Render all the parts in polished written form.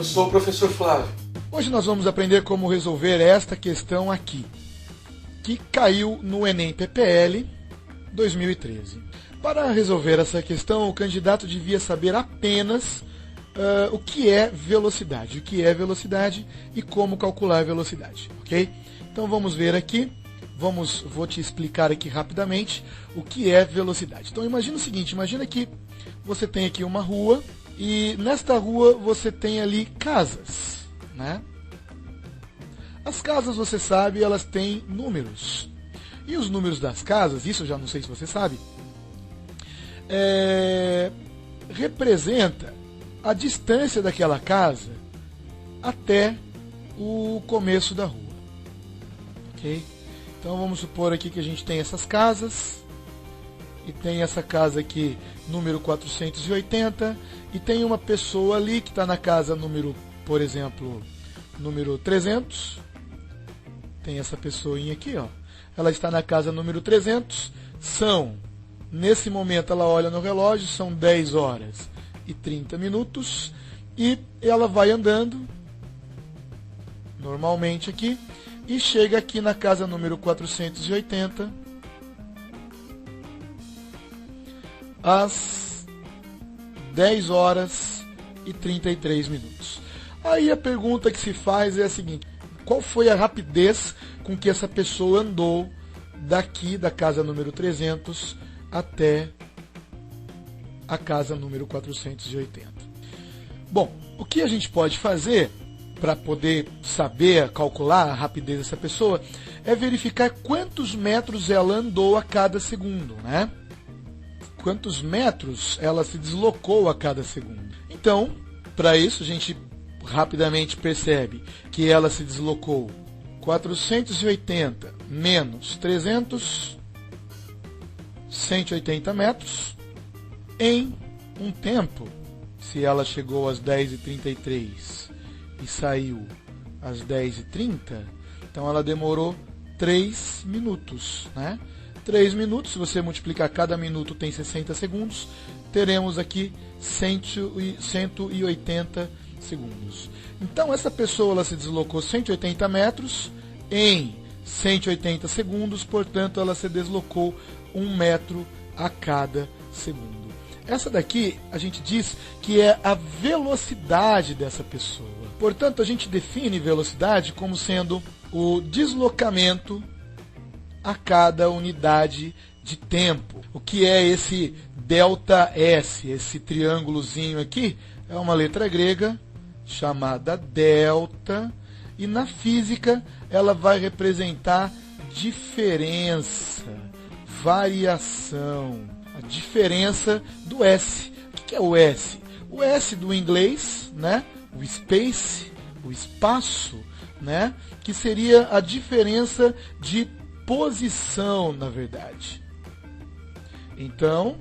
sou o professor Flávio. Hoje nós vamos aprender como resolver esta questão aqui, que caiu no Enem PPL 2013. Para resolver essa questão, o candidato devia saber apenas o que é velocidade, e como calcular a velocidade, ok? Então vamos ver aqui, vou te explicar aqui rapidamente o que é velocidade. Então imagina o seguinte, imagina que você tem aqui uma rua e nesta rua você tem ali casas, né? As casas, você sabe, elas têm números. E os números das casas, isso eu já não sei se você sabe, representa a distância daquela casa até o começo da rua. Ok? Então vamos supor aqui que a gente tem essas casas, e tem essa casa aqui, número 480, e tem uma pessoa ali que está na casa número, por exemplo, número 300. Tem essa pessoinha aqui, ó. Ela está na casa número 300, nesse momento ela olha no relógio, são 10 horas e 30 minutos, e ela vai andando, normalmente aqui, e chega aqui na casa número 480, às 10 horas e 33 minutos. Aí a pergunta que se faz é a seguinte: qual foi a rapidez com que essa pessoa andou daqui da casa número 300 até a casa número 480? Bom, o que a gente pode fazer para poder saber, calcular a rapidez dessa pessoa, é verificar quantos metros ela andou a cada segundo, né? Quantos metros ela se deslocou a cada segundo. Então, para isso, a gente rapidamente percebe que ela se deslocou 480 menos 300, 180 metros, em um tempo, se ela chegou às 10h33 e saiu às 10h30, então ela demorou 3 minutos, né? 3 minutos, se você multiplicar, cada minuto tem 60 segundos, teremos aqui 180 segundos. Então essa pessoa ela se deslocou 180 metros em 180 segundos, portanto ela se deslocou 1 metro a cada segundo. Essa daqui a gente diz que é a velocidade dessa pessoa. Portanto, a gente define velocidade como sendo o deslocamento a cada unidade de tempo. O que é esse ΔS? Esse triângulozinho aqui é uma letra grega chamada delta, e na física ela vai representar diferença, variação, a diferença do S. O que é o S? O S do inglês, né? O space, o espaço, né? Que seria a diferença de posição, na verdade. Então,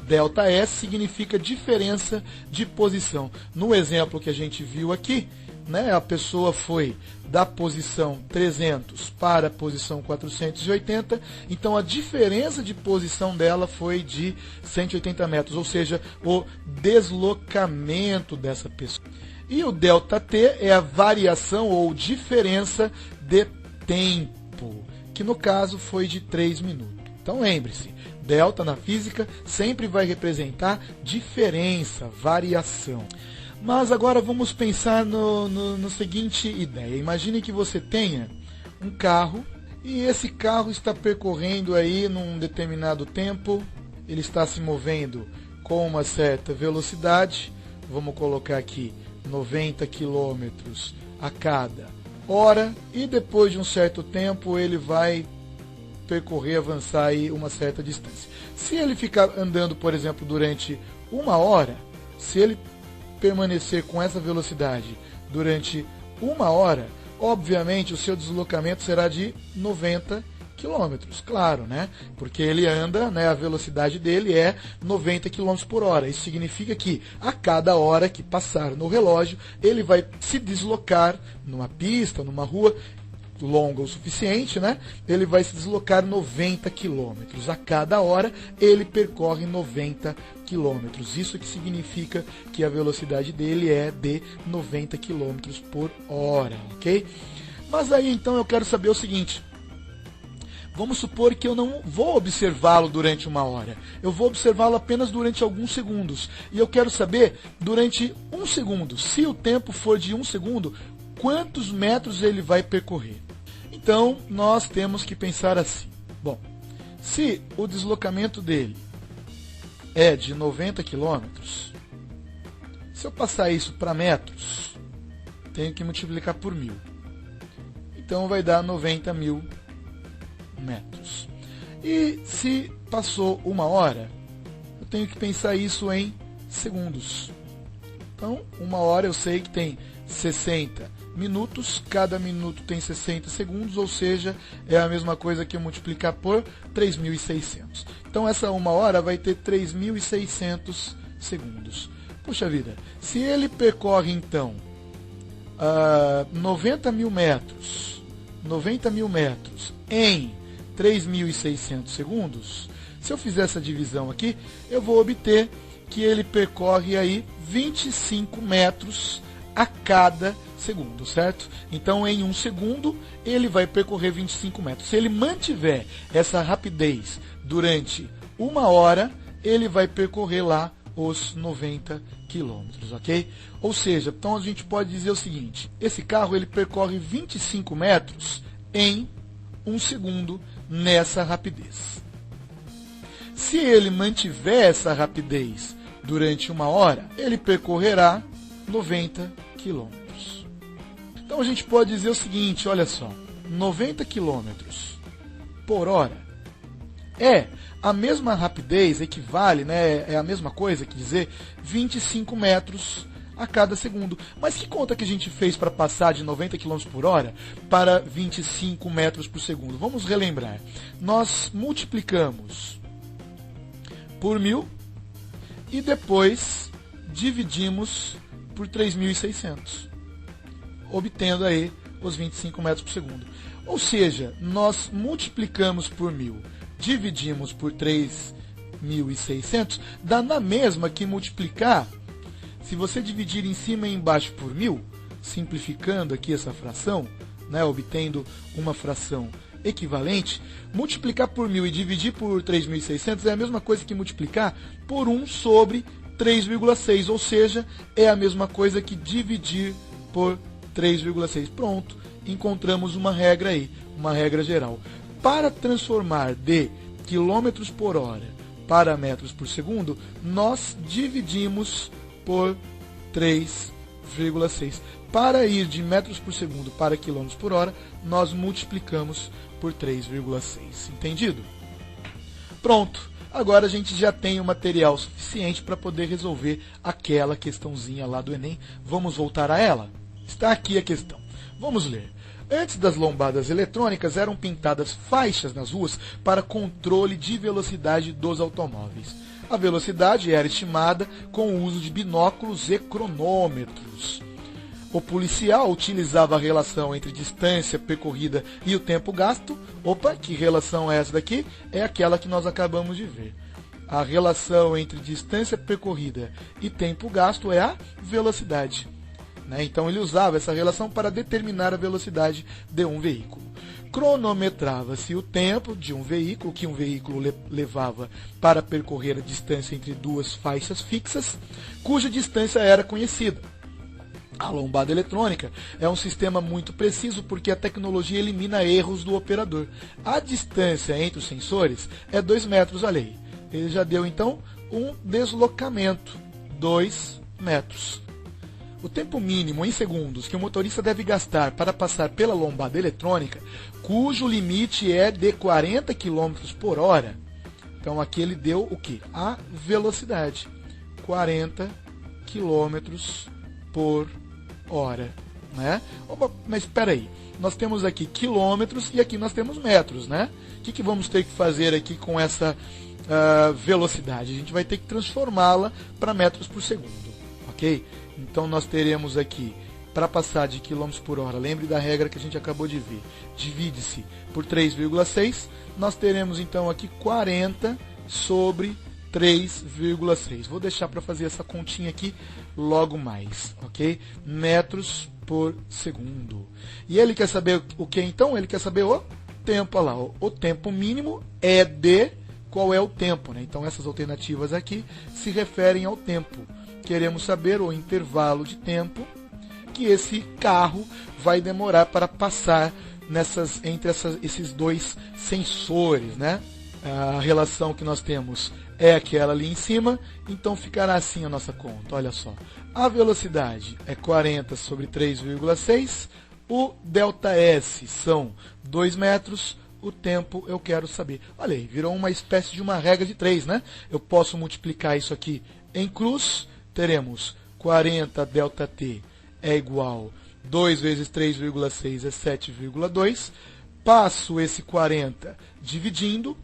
ΔS significa diferença de posição. No exemplo que a gente viu aqui, né, a pessoa foi da posição 300 para a posição 480, então a diferença de posição dela foi de 180 metros, ou seja, o deslocamento dessa pessoa. E o ΔT é a variação ou diferença de tempo, que no caso foi de 3 minutos. Então lembre-se, delta na física sempre vai representar diferença, variação. Mas agora vamos pensar no seguinte ideia. Imagine que você tenha um carro e esse carro está percorrendo aí num determinado tempo, ele está se movendo com uma certa velocidade, vamos colocar aqui 90 km a cada hora, e depois de um certo tempo ele vai percorrer, avançar aí uma certa distância. Se ele ficar andando, por exemplo, durante 1 hora, se ele permanecer com essa velocidade durante 1 hora, obviamente o seu deslocamento será de 90 km, claro, né? Porque ele anda, né, a velocidade dele é 90 km por hora. Isso significa que a cada hora que passar no relógio, ele vai se deslocar numa pista, numa rua, longa o suficiente, né, ele vai se deslocar 90 km. A cada hora ele percorre 90 km. Isso que significa que a velocidade dele é de 90 km por hora, ok? Mas aí então eu quero saber o seguinte. Vamos supor que eu não vou observá-lo durante uma hora. Eu vou observá-lo apenas durante alguns segundos. E eu quero saber, durante um segundo, se o tempo for de um segundo, quantos metros ele vai percorrer. Então, nós temos que pensar assim. Bom, se o deslocamento dele é de 90 km, se eu passar isso para metros, tenho que multiplicar por 1000. Então, vai dar 90.000 metros. E se passou uma hora, eu tenho que pensar isso em segundos. Então, uma hora eu sei que tem 60 minutos, cada minuto tem 60 segundos, ou seja, é a mesma coisa que eu multiplicar por 3.600. Então, essa uma hora vai ter 3.600 segundos. Puxa vida, se ele percorre, então, 90.000 metros em 3.600 segundos, se eu fizer essa divisão aqui, eu vou obter que ele percorre aí 25 metros a cada segundo, certo? Então, em um segundo, ele vai percorrer 25 metros. Se ele mantiver essa rapidez durante uma hora, ele vai percorrer lá os 90 quilômetros, ok? Ou seja, então a gente pode dizer o seguinte, esse carro ele percorre 25 metros em um segundo nessa rapidez. Se ele mantiver essa rapidez durante uma hora, ele percorrerá 90 quilômetros. Então a gente pode dizer o seguinte, olha só, 90 quilômetros por hora é a mesma rapidez, equivale, né, é a mesma coisa que dizer 25 metros a cada segundo. Mas que conta que a gente fez para passar de 90 km por hora para 25 metros por segundo? Vamos relembrar. Nós multiplicamos por 1000 e depois dividimos por 3.600, obtendo aí os 25 metros por segundo. Ou seja, nós multiplicamos por 1000, dividimos por 3.600, dá na mesma que multiplicar. Se você dividir em cima e embaixo por 1000, simplificando aqui essa fração, né, obtendo uma fração equivalente, multiplicar por 1000 e dividir por 3.600 é a mesma coisa que multiplicar por 1 sobre 3,6, ou seja, é a mesma coisa que dividir por 3,6. Pronto, encontramos uma regra aí, uma regra geral. Para transformar de quilômetros por hora para metros por segundo, nós dividimos por 3,6. Para ir de metros por segundo para quilômetros por hora, nós multiplicamos por 3,6. Entendido? Pronto. Agora a gente já tem o material suficiente para poder resolver aquela questãozinha lá do Enem. Vamos voltar a ela? Está aqui a questão. Vamos ler. Antes das lombadas eletrônicas, eram pintadas faixas nas ruas para controle de velocidade dos automóveis. A velocidade era estimada com o uso de binóculos e cronômetros. O policial utilizava a relação entre distância percorrida e o tempo gasto. Opa, que relação é essa daqui? É aquela que nós acabamos de ver. A relação entre distância percorrida e tempo gasto é a velocidade. Então ele usava essa relação para determinar a velocidade de um veículo. Cronometrava-se o tempo de um veículo, que um veículo levava para percorrer a distância entre duas faixas fixas, cuja distância era conhecida. A lombada eletrônica é um sistema muito preciso porque a tecnologia elimina erros do operador. A distância entre os sensores é 2 metros a lei. Ele já deu então um deslocamento, 2 metros. O tempo mínimo em segundos que o motorista deve gastar para passar pela lombada eletrônica, cujo limite é de 40 km por hora. Então aqui ele deu o quê? A velocidade, 40 km por hora. Né? Opa, mas espera aí, nós temos aqui quilômetros e aqui nós temos metros, né? O que vamos ter que fazer aqui com essa velocidade? A gente vai ter que transformá-la para metros por segundo, ok? Então nós teremos aqui, para passar de km por hora, lembre da regra que a gente acabou de ver, divide-se por 3,6, nós teremos então aqui 40 sobre 3,6. Vou deixar para fazer essa continha aqui logo mais, ok? Metros por segundo. E ele quer saber o que então? Ele quer saber o tempo, olha lá, o tempo mínimo é de... Qual é o tempo, né? Então essas alternativas aqui se referem ao tempo. Queremos saber o intervalo de tempo que esse carro vai demorar para passar entre esses dois sensores, né? A relação que nós temos é aquela ali em cima, então ficará assim a nossa conta, olha só. A velocidade é 40 sobre 3,6, o ΔS são 2 metros, o tempo eu quero saber. Olha aí, virou uma espécie de uma regra de 3, né? Eu posso multiplicar isso aqui em cruz, teremos 40 ΔT é igual 2 vezes 3,6 é 7,2. Passo esse 40 dividindo,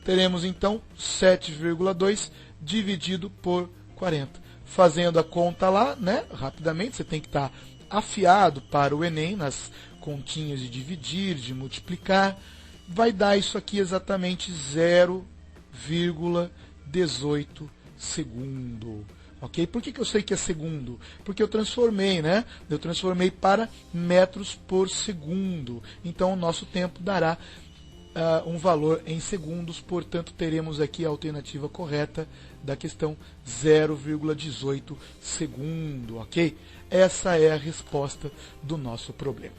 teremos então 7,2 dividido por 40. Fazendo a conta lá, né? Rapidamente, você tem que estar afiado para o Enem nas continhas de dividir, de multiplicar, vai dar isso aqui exatamente 0,18 segundo. Ok? Por que eu sei que é segundo? Porque eu transformei, né? Eu transformei para metros por segundo. Então o nosso tempo dará um valor em segundos, portanto teremos aqui a alternativa correta da questão 0,18 segundo, ok? Essa é a resposta do nosso problema.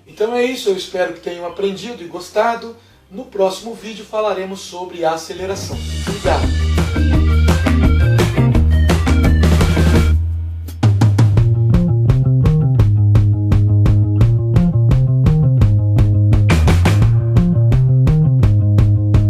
Então é isso, eu espero que tenham aprendido e gostado. No próximo vídeo falaremos sobre aceleração. Obrigado!